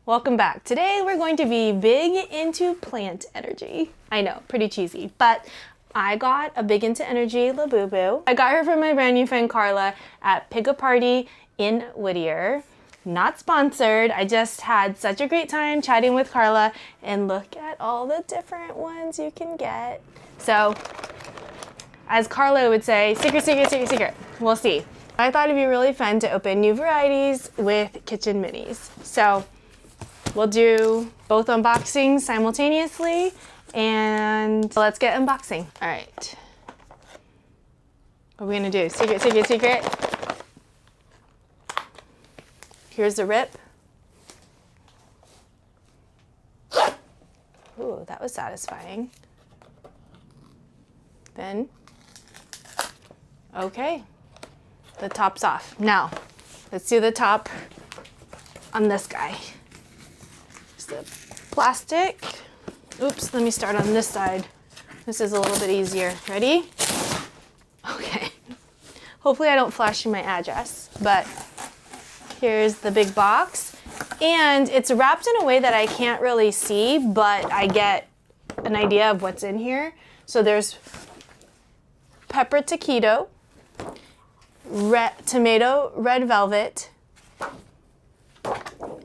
Welcome back. Today we're going to be big into plant energy. I know, pretty cheesy, but I got a Big Into Energy Labubu. I got her from my brand new friend Carla at Pick a Party in Whittier. Not sponsored, I just had such a great time chatting with Carla, and look at all the different ones you can get. So, as Carla would say, secret, secret, secret, secret. We'll see. I thought it'd be really fun to open new varieties with kitchen minis. So, we'll do both unboxings simultaneously, and let's get unboxing. All right. What are we gonna do? Secret, secret, secret. Here's the rip. Ooh, that was satisfying. Then, okay, the top's off. Now, let's do the top on this guy. The plastic. Oops, let me start on this side. This is a little bit easier. Ready? Okay. Hopefully I don't flash you my address, but here's the big box. And it's wrapped in a way that I can't really see, but I get an idea of what's in here. So there's pepper taquito, tomato red velvet,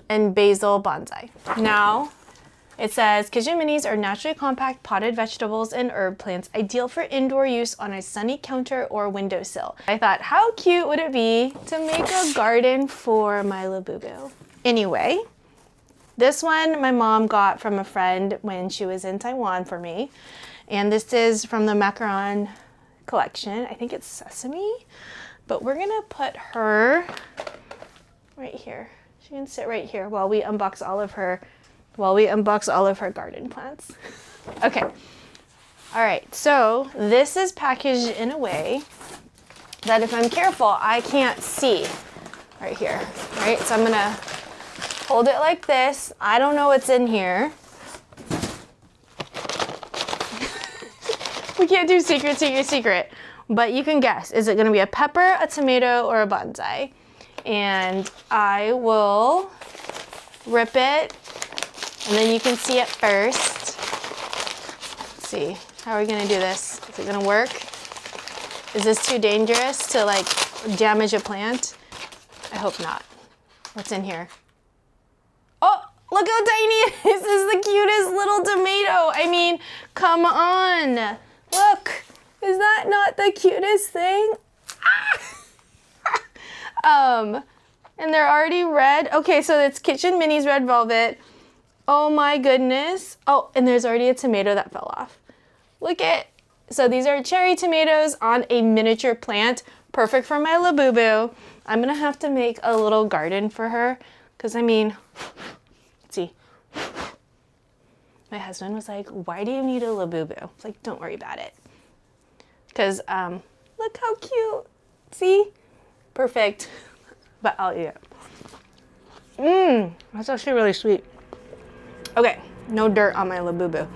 and basil bonsai. Now, it says, kitchen minis are naturally compact potted vegetables and herb plants, ideal for indoor use on a sunny counter or windowsill. I thought, how cute would it be to make a garden for my Labubu? Anyway, this one my mom got from a friend when she was in Taiwan for me. And this is from the macaron collection. I think it's sesame, but we're gonna put her right here. She can sit right here while we unbox all of her garden plants. Okay. All right. So this is packaged in a way that if I'm careful, I can't see right here. Right. So I'm gonna hold it like this. I don't know what's in here. We can't do secret, secret, secret. But you can guess. Is it gonna be a pepper, a tomato, or a bonsai? And I will rip it, and then you can see it first. Let's see, how are we gonna do this? Is it gonna work? Is this too dangerous to like damage a plant? I hope not. What's in here? Oh, look how tiny it is. This is the cutest little tomato. I mean, come on. Look, is that not the cutest thing? Ah! And they're already red. Okay, so it's Kitchen Minis Red Velvet. Oh my goodness. Oh, and there's already a tomato that fell off. Look at, so these are cherry tomatoes on a miniature plant. Perfect for my Labubu. I'm gonna have to make a little garden for her, because I mean, let's see. My husband was like, why do you need a Labubu? It's like, don't worry about it. Because, look how cute. See? Perfect, but I'll eat it. That's actually really sweet. Okay, no dirt on my Labubu.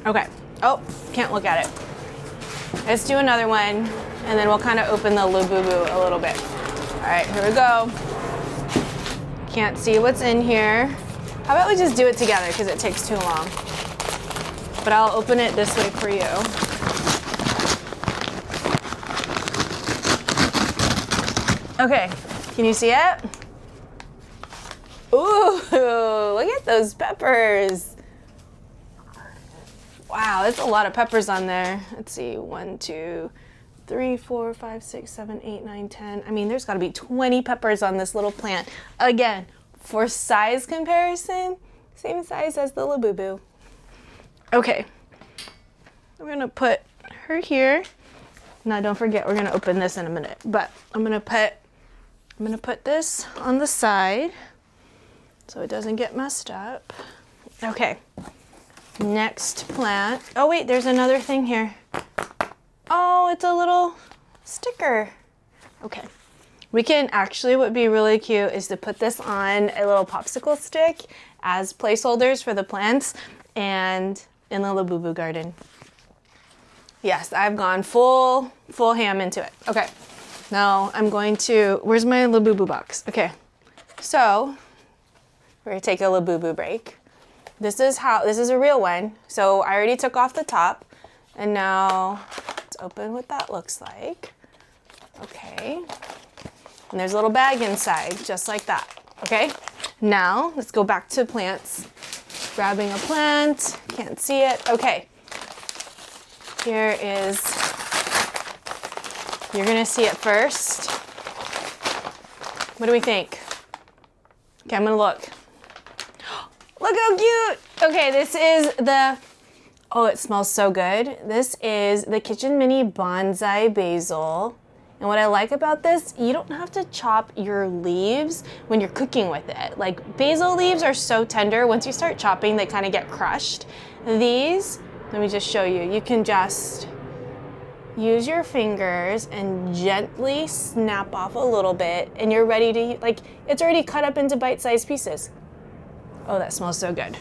Okay, oh, can't look at it. Let's do another one, and then we'll kind of open the Labubu a little bit. All right, here we go. Can't see what's in here. How about we just do it together, because it takes too long. But I'll open it this way for you. Okay, can you see it? Ooh, look at those peppers. Wow, that's a lot of peppers on there. Let's see, 1, 2, 3, 4, 5, 6, 7, 8, 9, 10. I mean, there's gotta be 20 peppers on this little plant. Again, for size comparison, same size as the Labubu. Okay, we're gonna put her here. Now don't forget, we're gonna open this in a minute, but I'm gonna put this on the side so it doesn't get messed up. Okay, next plant. Oh wait, there's another thing here. Oh, it's a little sticker. Okay, we can actually, what would be really cute is to put this on a little popsicle stick as placeholders for the plants and in the Labubu garden. Yes, I've gone full ham into it. Okay. Now I'm going to, where's my Labubu box? Okay, So we're gonna take a Labubu break. This is a real one. So I already took off the top, and now let's open what that looks like. Okay. And there's a little bag inside, just like that. Okay. Now let's go back to plants. Grabbing a plant, can't see it. Okay. Here is, you're gonna see it first. What do we think? Okay, I'm gonna look. Look how cute! Okay, this is the, oh, it smells so good. This is the Kitchen Mini Bonsai Basil. And what I like about this, you don't have to chop your leaves when you're cooking with it. Like, basil leaves are so tender. Once you start chopping, they kind of get crushed. These, let me just show you. You can just use your fingers and gently snap off a little bit, and you're ready to, like, it's already cut up into bite-sized pieces. Oh, that smells so good.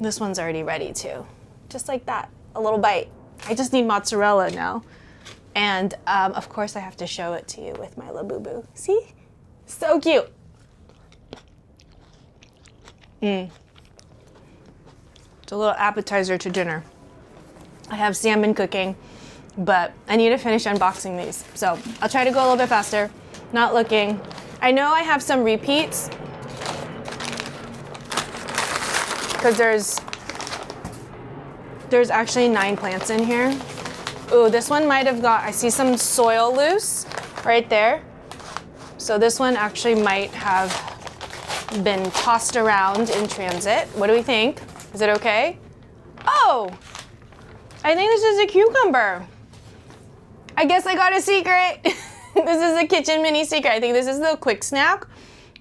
This one's already ready too. Just like that, a little bite. I just need mozzarella now. And of course I have to show it to you with my Labubu. See? So cute. It's a little appetizer to dinner. I have salmon cooking, but I need to finish unboxing these. So I'll try to go a little bit faster. Not looking. I know I have some repeats because there's actually 9 plants in here. Ooh, this one might have got, I see some soil loose right there. So this one actually might have been tossed around in transit. What do we think? Is it okay? Oh, I think this is a cucumber. I guess I got a secret. This is a Kitchen Mini secret. I think this is the Quick Snack.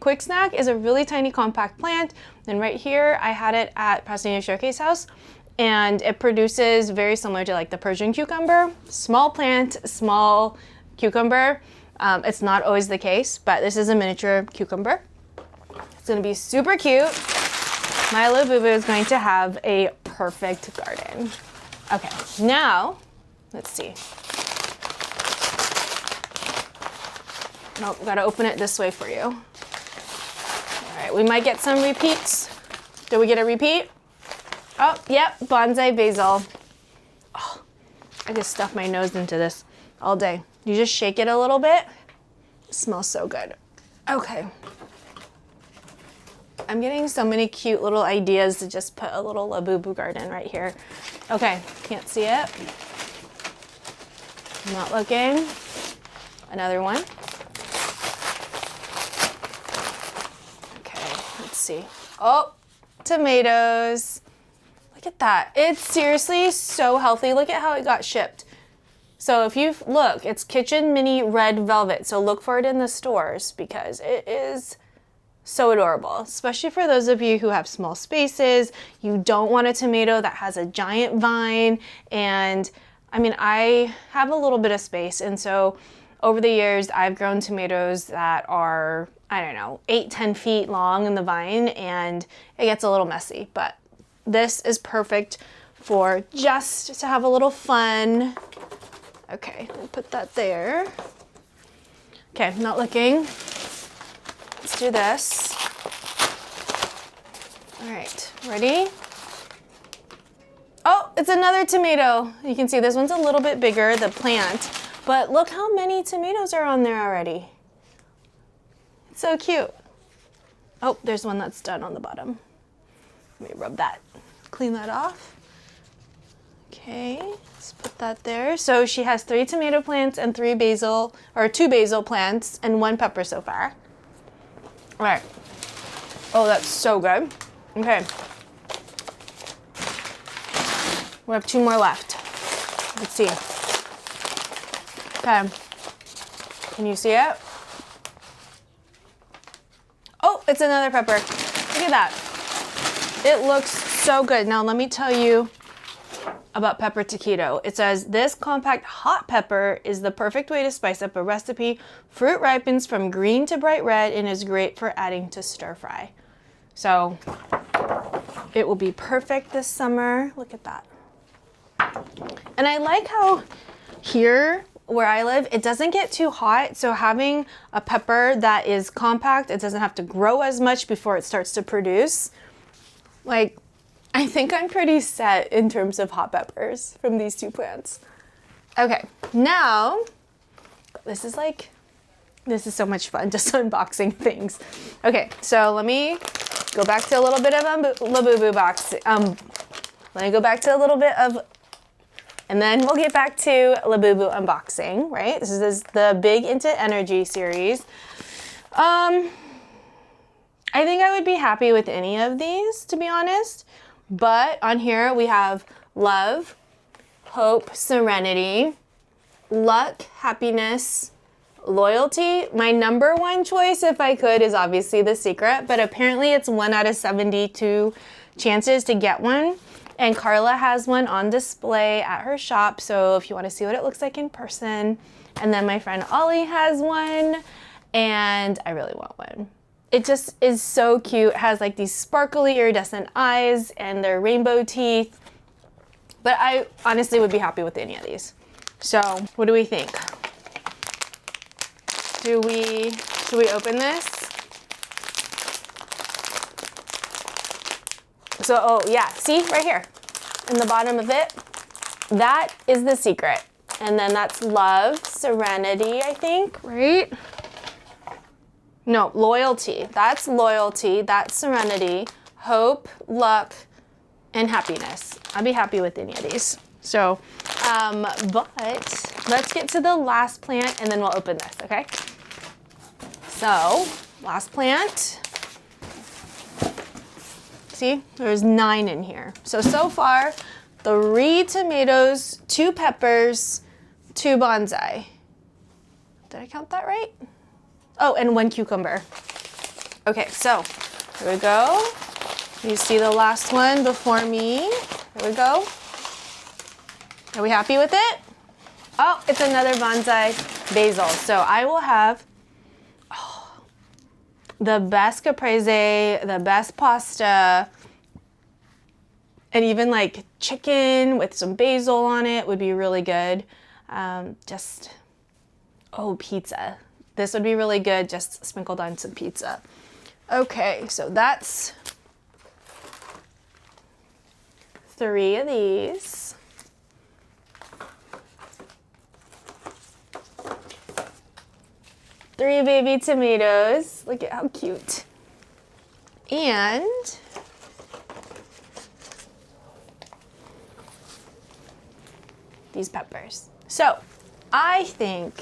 Quick Snack is a really tiny compact plant. And right here, I had it at Pasadena Showcase House. And it produces very similar to like the Persian cucumber. Small plant, small cucumber. It's not always the case, but this is a miniature cucumber. It's gonna be super cute. My Labubu is going to have a perfect garden. Okay, now, let's see. Nope, gotta open it this way for you. All right, we might get some repeats. Did we get a repeat? Oh, yep, bonsai basil. Oh, I just stuffed my nose into this all day. You just shake it a little bit. It smells so good. Okay. I'm getting so many cute little ideas to just put a little Labubu garden right here. Okay, can't see it. I'm not looking. Another one. Okay, let's see. Oh, tomatoes. Look at that. It's seriously so healthy. Look at how it got shipped. So if you look, it's Kitchen Mini Red Velvet. So look for it in the stores because it is so adorable, especially for those of you who have small spaces. You don't want a tomato that has a giant vine. And I mean, I have a little bit of space. And so over the years, I've grown tomatoes that are, I don't know, 8-10 feet long in the vine, and it gets a little messy, but this is perfect for just to have a little fun. Okay, I'll put that there. Okay, not looking. Let's do this. All right, ready? Oh, it's another tomato. You can see this one's a little bit bigger, the plant, but look how many tomatoes are on there already. It's so cute. Oh, there's one that's done on the bottom. Let me rub that, clean that off. Okay, let's put that there. So she has 3 tomato plants and 2 basil plants and 1 pepper so far. All right. Oh, that's so good. Okay. We have 2 more left. Let's see. Okay. Can you see it? Oh, it's another pepper. Look at that. It looks so good. Now let me tell you about pepper taquito. It says, this compact hot pepper is the perfect way to spice up a recipe. Fruit ripens from green to bright red and is great for adding to stir fry. So it will be perfect this summer. Look at that. And I like how here where I live, it doesn't get too hot. So having a pepper that is compact, it doesn't have to grow as much before it starts to produce. Like, I think I'm pretty set in terms of hot peppers from these two plants. Okay, now, this is so much fun, just unboxing things. Okay, so let me go back to a little bit of Labubu box. Let me go back to a little bit of, and then we'll get back to Labubu unboxing, right? This is the Big Into Energy series. I think I would be happy with any of these, to be honest. But on here we have love, hope, serenity, luck, happiness, loyalty. My number one choice, if I could, is obviously the secret, but apparently it's 1 out of 72 chances to get one. And Carla has one on display at her shop, so if you want to see what it looks like in person. And then my friend Ollie has one, and I really want one. It just is so cute. It has like these sparkly iridescent eyes and their rainbow teeth. But I honestly would be happy with any of these. So what do we think? Should we open this? So, oh yeah, see right here in the bottom of it, that is the secret. And then that's love, serenity, I think, right? No, loyalty. That's loyalty, that's serenity, hope, luck, and happiness. I'd be happy with any of these. So, but let's get to the last plant and then we'll open this, okay? So, last plant. See, there's 9 in here. So far, 3 tomatoes, 2 peppers, 2 bonsai. Did I count that right? Oh, and 1 cucumber. Okay, so here we go. You see the last one before me. Here we go. Are we happy with it? Oh, it's another bonsai basil. So I will have the best caprese, the best pasta, and even like chicken with some basil on it would be really good. Pizza. This would be really good, just sprinkled on some pizza. Okay, so that's 3 of these. Three baby tomatoes. Look at how cute. And these peppers. So I think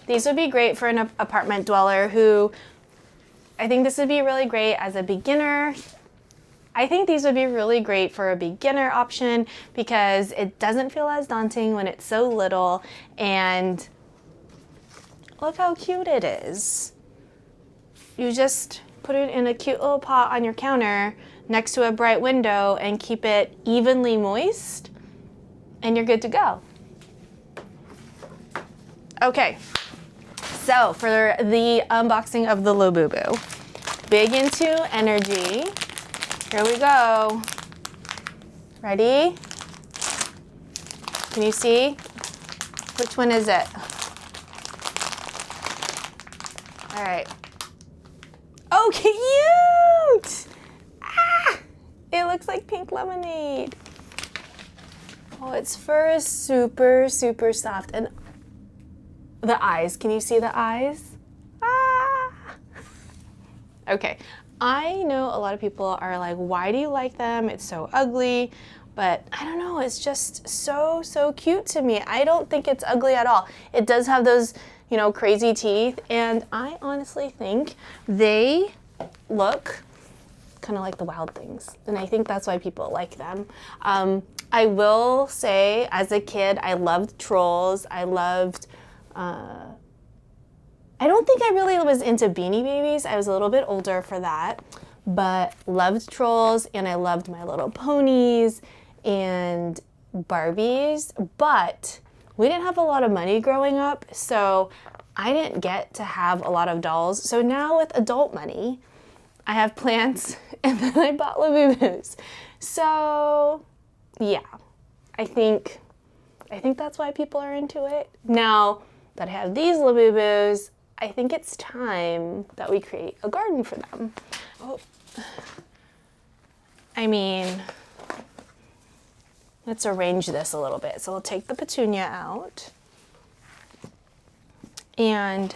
these would be great for an apartment dweller who, I think this would be really great as a beginner. I think these would be really great for a beginner option because it doesn't feel as daunting when it's so little, and look how cute it is. You just put it in a cute little pot on your counter next to a bright window and keep it evenly moist, and you're good to go. Okay, so for the unboxing of the Labubu, Big Into Energy, here we go. Ready? Can you see? Which one is it? All right. Oh, cute! Ah! It looks like pink lemonade. Oh, its fur is super, super soft. And the eyes, can you see the eyes? Ah! Okay, I know a lot of people are like, why do you like them? It's so ugly. But I don't know, it's just so, so cute to me. I don't think it's ugly at all. It does have those, you know, crazy teeth, and I honestly think they look kind of like the wild things, and I think that's why people like them. I will say, as a kid, I loved trolls. I loved, I don't think I really was into Beanie Babies. I was a little bit older for that, but loved trolls, and I loved My Little Ponies and Barbies, but we didn't have a lot of money growing up, so I didn't get to have a lot of dolls. So now with adult money, I have plants, and then I bought Labubus. So yeah, I think that's why people are into it. Now, that I have these Labubus, I think it's time that we create a garden for them. Oh. I mean, let's arrange this a little bit. So we'll take the petunia out, and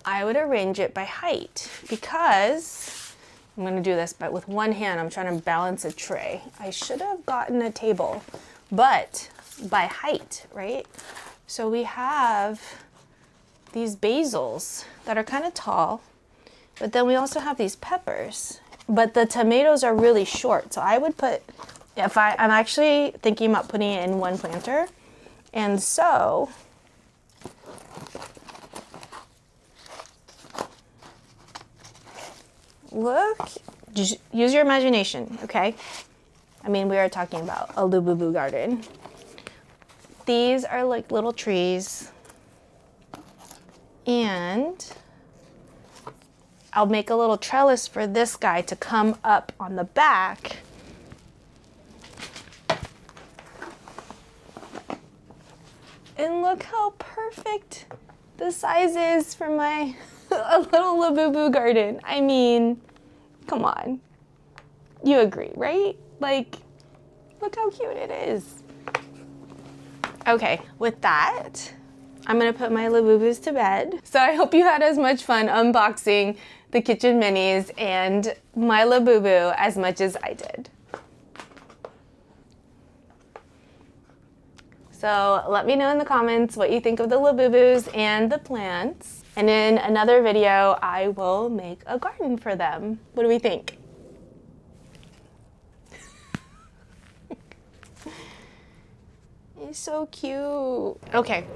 I would arrange it by height, because I'm gonna do this but with one hand. I'm trying to balance a tray. I should have gotten a table, but by height, right? So we have these basils that are kind of tall, but then we also have these peppers, but the tomatoes are really short. So I would put, I'm actually thinking about putting it in one planter. And so look, just use your imagination, okay? I mean, we are talking about a Labubu garden. These are like little trees, and I'll make a little trellis for this guy to come up on the back. And look how perfect the size is for my a little Labubu garden. I mean, come on. You agree, right? Like, look how cute it is. Okay, with that, I'm gonna put my Labubus to bed. So I hope you had as much fun unboxing the kitchen minis and my Labubu as much as I did. So let me know in the comments what you think of the Labubus and the plants. And in another video, I will make a garden for them. What do we think? He's so cute. Okay,